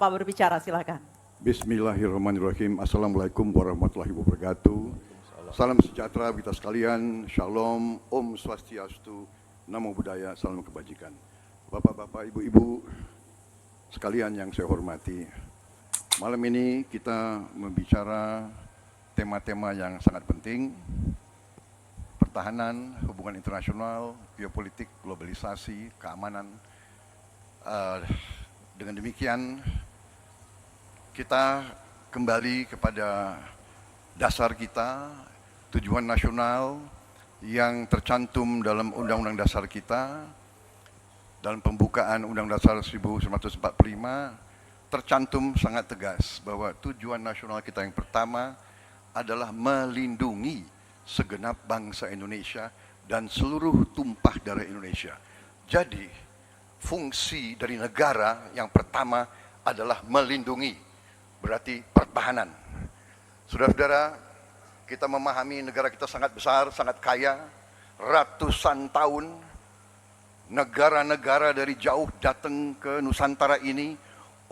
Bapak berbicara, silakan. Bismillahirrahmanirrahim. Assalamualaikum warahmatullahi wabarakatuh. Salam sejahtera kita sekalian. Shalom, Om Swastiastu, Namo Buddhaya, salam kebajikan. Bapak-bapak, ibu-ibu sekalian yang saya hormati. Malam ini kita membicara tema-tema yang sangat penting. Pertahanan, hubungan internasional, geopolitik, globalisasi, keamanan. Dengan demikian, kita kembali kepada dasar kita, tujuan nasional yang tercantum dalam Undang-Undang Dasar kita, dalam pembukaan Undang-Undang Dasar 1945, tercantum sangat tegas bahwa tujuan nasional kita yang pertama adalah melindungi segenap bangsa Indonesia dan seluruh tumpah darah Indonesia. Jadi, fungsi dari negara yang pertama adalah melindungi. Berarti pertahanan. Saudara-saudara, kita memahami negara kita sangat besar, sangat kaya, ratusan tahun negara-negara dari jauh datang ke Nusantara ini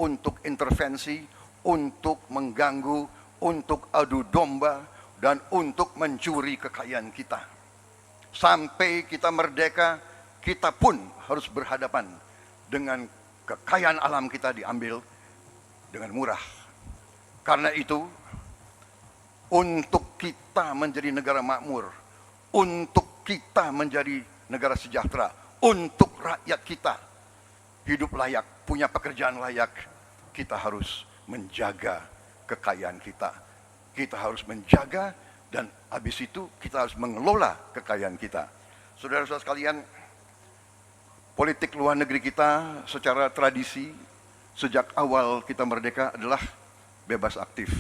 untuk intervensi, untuk mengganggu, untuk adu domba, dan untuk mencuri kekayaan kita. Sampai kita merdeka, kita pun harus berhadapan dengan kekayaan alam kita diambil dengan murah. Karena itu, untuk kita menjadi negara makmur, untuk kita menjadi negara sejahtera, untuk rakyat kita hidup layak, punya pekerjaan layak, kita harus menjaga kekayaan kita. Kita harus menjaga dan habis itu kita harus mengelola kekayaan kita. Saudara-saudara sekalian, politik luar negeri kita secara tradisi sejak awal kita merdeka adalah bebas aktif,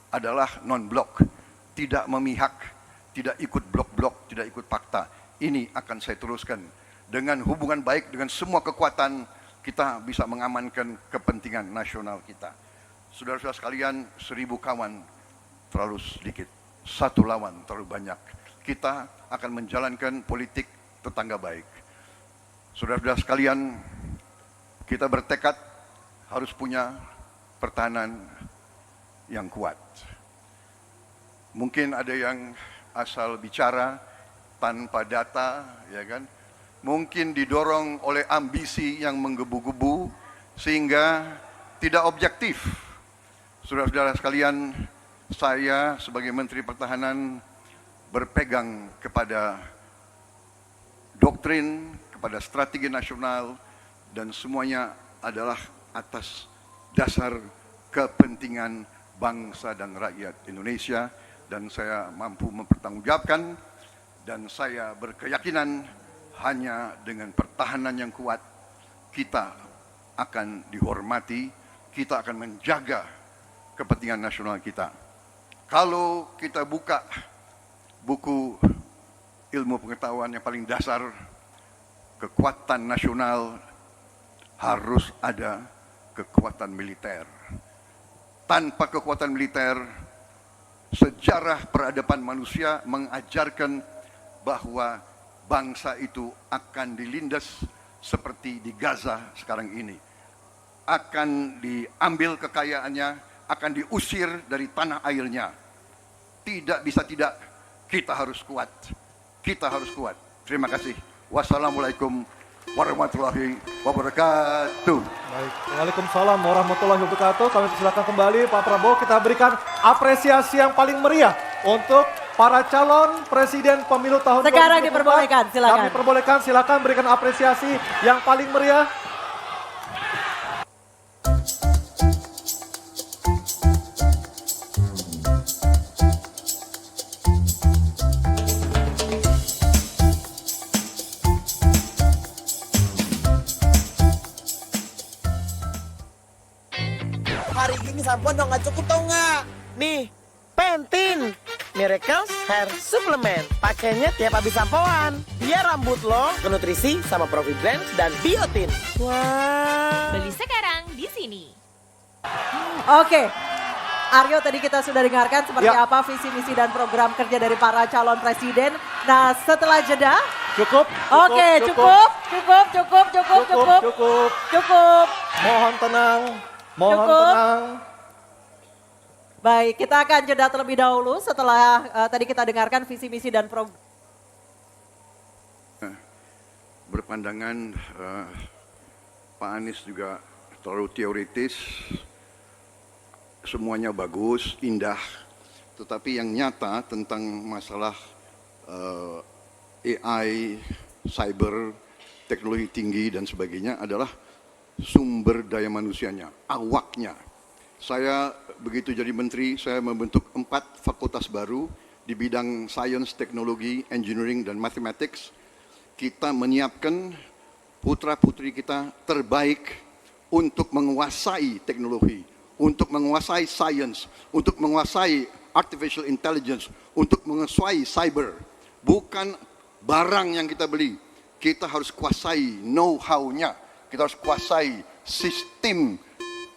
adalah non-blok, tidak memihak, tidak ikut blok-blok, tidak ikut fakta. Ini akan saya teruskan. Dengan hubungan baik dengan semua kekuatan, kita bisa mengamankan kepentingan nasional kita. Saudara-saudara sekalian, 1000 kawan terlalu sedikit, 1 lawan terlalu banyak. Kita akan menjalankan politik tetangga baik. Saudara-saudara sekalian, kita bertekad harus punya pertahanan yang kuat. Mungkin ada yang asal bicara tanpa data, ya kan? Mungkin didorong oleh ambisi yang menggebu-gebu sehingga tidak objektif. Saudara-saudara sekalian, saya sebagai Menteri Pertahanan berpegang kepada doktrin, kepada strategi nasional, dan semuanya adalah atas dasar kepentingan bangsa dan rakyat Indonesia, dan saya mampu mempertanggungjawabkan, dan saya berkeyakinan hanya dengan pertahanan yang kuat kita akan dihormati, kita akan menjaga kepentingan nasional kita. Kalau kita buka buku ilmu pengetahuan yang paling dasar, kekuatan nasional harus ada kekuatan militer. Tanpa kekuatan militer, sejarah peradaban manusia mengajarkan bahwa bangsa itu akan dilindas seperti di Gaza sekarang ini. Akan diambil kekayaannya, akan diusir dari tanah airnya. Tidak bisa tidak, kita harus kuat. Kita harus kuat. Terima kasih. Wassalamualaikum warahmatullahi wabarakatuh. Baik, waalaikumsalam warahmatullahi wabarakatuh. Kami silakan kembali Pak Prabowo, kita berikan apresiasi yang paling meriah untuk para calon presiden pemilu tahun 2024. Sekarang diperbolehkan, silakan. Kami perbolehkan, silakan berikan apresiasi yang paling meriah. Hari ini sampoan udah nggak cukup tau nggak? Nih, Pantene Miracles Hair Supplement. Pakainya tiap habis sampoan. Biar rambut lo kenutrisi sama Profibran dan biotin. Wah. Beli sekarang di sini. Oke, Aryo tadi kita sudah dengarkan seperti apa visi misi dan program kerja dari para calon presiden. Nah setelah jeda. Cukup. Oke, cukup. Cukup. Mohon tenang. Mohon Cukup. tenang. Baik, kita akan jeda terlebih dahulu setelah tadi kita dengarkan visi misi dan program. Berpandangan Pak Anies juga terlalu teoritis, semuanya bagus, indah, tetapi yang nyata tentang masalah AI, cyber, teknologi tinggi dan sebagainya adalah sumber daya manusianya, awaknya. Saya begitu jadi menteri, saya membentuk 4 fakultas baru di bidang sains, teknologi, engineering, dan mathematics. Kita menyiapkan putra-putri kita terbaik untuk menguasai teknologi, untuk menguasai sains, untuk menguasai artificial intelligence, untuk menguasai cyber. Bukan barang yang kita beli, kita harus kuasai know-how-nya, kita harus kuasai sistem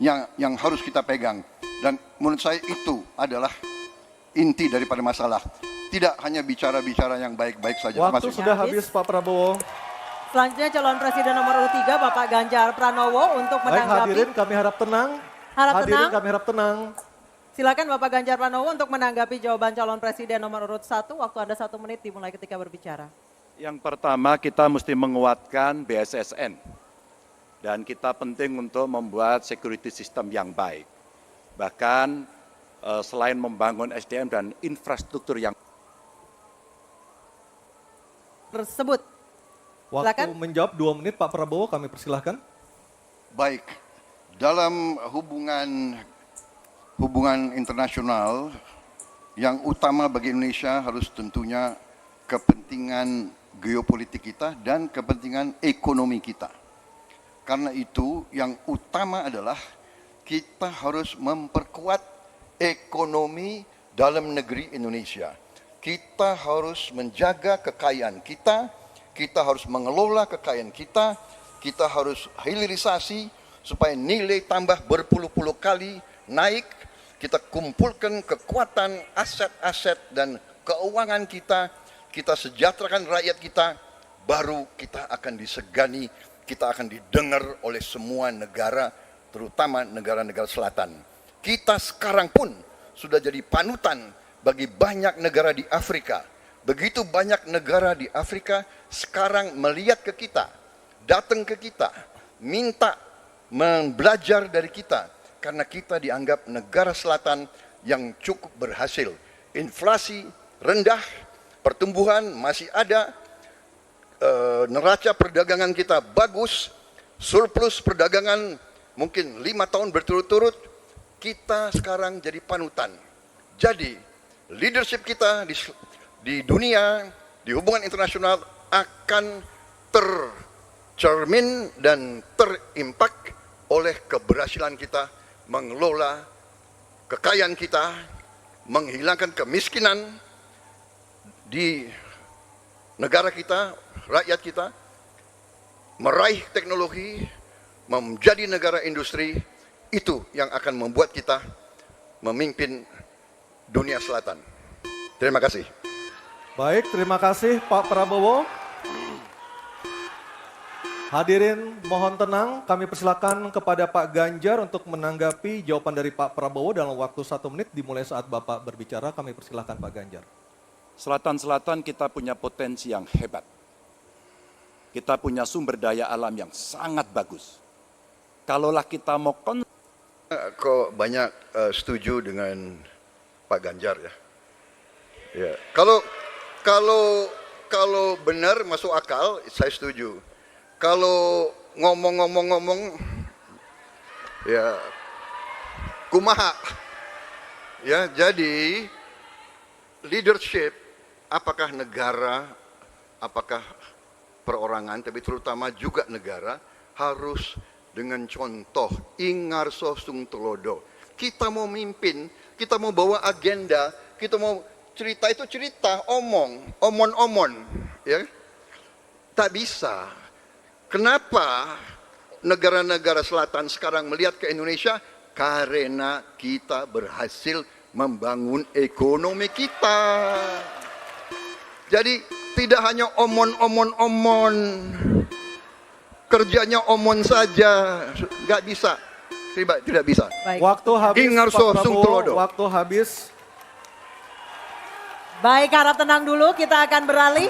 yang harus kita pegang. Dan menurut saya itu adalah inti daripada masalah. Tidak hanya bicara-bicara yang baik-baik saja. Waktu sudah habis Pak Prabowo. Selanjutnya calon presiden nomor urut 3 Bapak Ganjar Pranowo untuk Baik, menanggapi. hadirin kami harap tenang. Harap Hadirin tenang. kami harap tenang. Silakan Bapak Ganjar Pranowo untuk menanggapi jawaban calon presiden nomor urut 1. Waktu Anda 1 menit dimulai ketika berbicara. Yang pertama kita mesti menguatkan BSSN. Dan kita penting untuk membuat security system yang baik. Bahkan selain membangun SDM dan infrastruktur yang Tersebut. Waktu Silakan. menjawab 2 menit Pak Prabowo, kami persilahkan. Baik, dalam hubungan internasional, yang utama bagi Indonesia harus tentunya kepentingan geopolitik kita dan kepentingan ekonomi kita. Karena itu yang utama adalah kita harus memperkuat ekonomi dalam negeri Indonesia. Kita harus menjaga kekayaan kita, kita harus mengelola kekayaan kita, kita harus hilirisasi supaya nilai tambah berpuluh-puluh kali naik, kita kumpulkan kekuatan aset-aset dan keuangan kita, kita sejahterakan rakyat kita, baru kita akan disegani, kita akan didengar oleh semua negara, terutama negara-negara selatan. Kita sekarang pun sudah jadi panutan bagi banyak negara di Afrika. Begitu banyak negara di Afrika sekarang melihat ke kita, datang ke kita, minta belajar dari kita. Karena kita dianggap negara selatan yang cukup berhasil. Inflasi rendah, pertumbuhan masih ada, neraca perdagangan kita bagus, surplus perdagangan mungkin 5 tahun berturut-turut, kita sekarang jadi panutan. Jadi leadership kita di dunia, di hubungan internasional akan tercermin dan terimpak oleh keberhasilan kita mengelola kekayaan kita, menghilangkan kemiskinan di negara kita, rakyat kita, meraih teknologi, menjadi negara industri. Itu yang akan membuat kita memimpin dunia selatan. Terima kasih. Baik, terima kasih Pak Prabowo. Hadirin mohon tenang, kami persilakan kepada Pak Ganjar untuk menanggapi jawaban dari Pak Prabowo dalam waktu 1 menit dimulai saat Bapak berbicara. Kami persilakan Pak Ganjar. selatan-selatan kita punya potensi yang hebat. Kita punya sumber daya alam yang sangat bagus. Kalaulah kita mau Kok banyak setuju dengan Pak Ganjar ya? Ya. Kalau benar masuk akal, saya setuju. Kalau ngomong, ya kumaha. Ya, jadi leadership, apakah negara, apakah perorangan, tapi terutama juga negara harus dengan contoh ingarso sung telodo. Kita mau mimpin, kita mau bawa agenda, kita mau cerita itu cerita, omon, ya. Tak bisa. Kenapa negara-negara selatan sekarang melihat ke Indonesia? Karena kita berhasil membangun ekonomi kita. Jadi tidak hanya omon, kerjanya omon saja, nggak bisa. tidak bisa. Baik. Waktu habis, Ingarso Pak Sung Prabowo. Tulodo. Waktu habis. Baik, harap tenang dulu. Kita akan beralih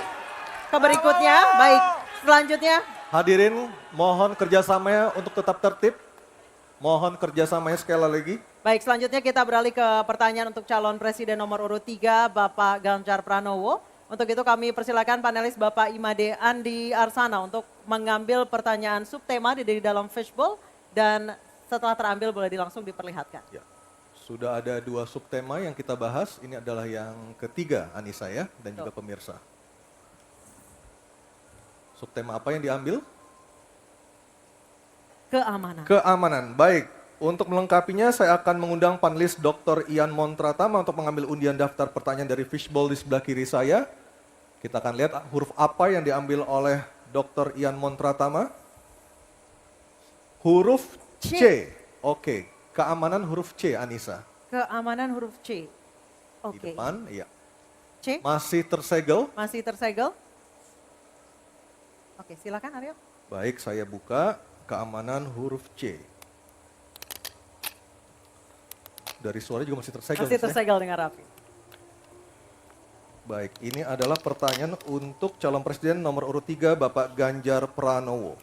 ke berikutnya. Baik, selanjutnya. Hadirin, mohon kerjasamanya untuk tetap tertib. Mohon kerjasamanya sekali lagi. Baik, selanjutnya kita beralih ke pertanyaan untuk calon presiden nomor urut 3, Bapak Ganjar Pranowo. Untuk itu kami persilakan panelis Bapak Imade Andi Arsana untuk mengambil pertanyaan subtema di dalam fishbowl dan setelah terambil boleh langsung diperlihatkan. Ya. Sudah ada 2 subtema yang kita bahas. Ini adalah yang ketiga, Anissa ya, dan juga pemirsa. Subtema apa yang diambil? Keamanan. Keamanan. Baik, untuk melengkapinya saya akan mengundang panelis Dr. Ian Montratama untuk mengambil undian daftar pertanyaan dari fishbowl di sebelah kiri saya. Kita akan lihat huruf apa yang diambil oleh Dr. Ian Montratama. Huruf C. Oke, keamanan huruf C, Anissa. Keamanan huruf C. Di Oke. depan, iya. C, Masih tersegel. masih tersegel. Oke, silakan Aryo. Baik, saya buka keamanan huruf C. Dari suara juga masih tersegel. Masih Mas, ya? tersegel dengan rapi. Baik, ini adalah pertanyaan untuk calon presiden nomor urut 3 Bapak Ganjar Pranowo.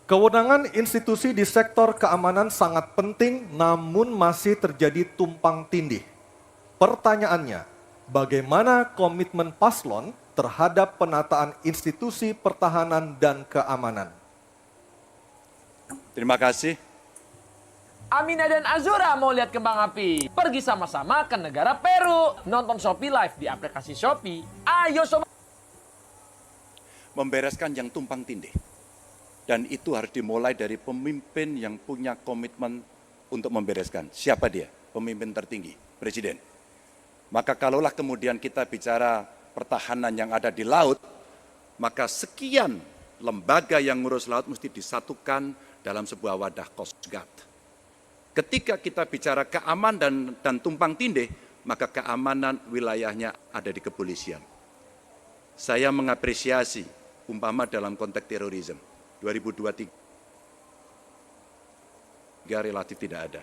Kewenangan institusi di sektor keamanan sangat penting namun masih terjadi tumpang tindih. Pertanyaannya, bagaimana komitmen paslon terhadap penataan institusi pertahanan dan keamanan? Terima kasih. Amina dan Azura mau lihat kembang api. Pergi sama-sama ke negara Peru. Nonton Shopee Live di aplikasi Shopee. Ayo sobat. Membereskan yang tumpang tindih. Dan itu harus dimulai dari pemimpin yang punya komitmen untuk membereskan. Siapa dia? Pemimpin tertinggi, Presiden. Maka kalaulah kemudian kita bicara pertahanan yang ada di laut, maka sekian lembaga yang ngurus laut mesti disatukan dalam sebuah wadah Coast Guard. Ketika kita bicara keamanan dan tumpang tindih, maka keamanan wilayahnya ada di kepolisian. Saya mengapresiasi umpama dalam konteks terorisme 2023 relatif tidak ada.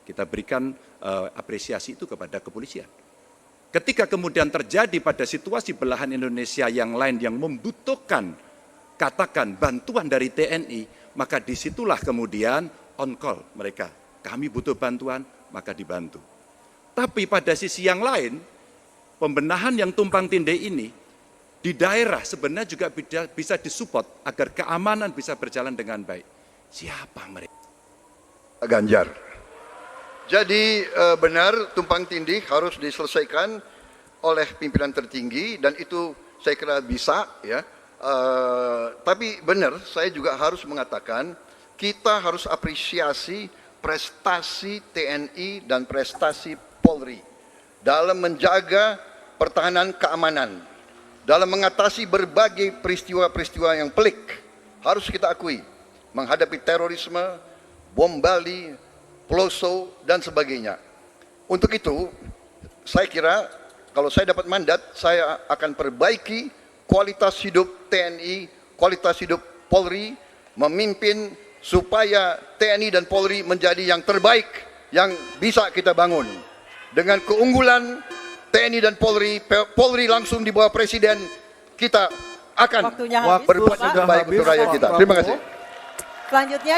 Kita berikan apresiasi itu kepada kepolisian. Ketika kemudian terjadi pada situasi belahan Indonesia yang lain yang membutuhkan katakan bantuan dari TNI, maka disitulah kemudian on call mereka. Kami butuh bantuan, maka dibantu. Tapi pada sisi yang lain, pembenahan yang tumpang tindih ini di daerah sebenarnya juga bisa disupport agar keamanan bisa berjalan dengan baik. Siapa mereka? Ganjar. Jadi benar tumpang tindih harus diselesaikan oleh pimpinan tertinggi dan itu saya kira bisa ya. Tapi benar saya juga harus mengatakan kita harus apresiasi prestasi TNI dan prestasi Polri dalam menjaga pertahanan keamanan, dalam mengatasi berbagai peristiwa-peristiwa yang pelik. Harus kita akui, menghadapi terorisme, bom Bali, Peloso, dan sebagainya. Untuk itu, saya kira kalau saya dapat mandat, saya akan perbaiki kualitas hidup TNI, kualitas hidup Polri, memimpin supaya TNI dan Polri menjadi yang terbaik yang bisa kita bangun. Dengan keunggulan TNI dan Polri, Polri langsung di bawah Presiden, kita akan Waktunya habis, berbuat Bapak. yang terbaik untuk rakyat kita. Terima kasih. Selanjutnya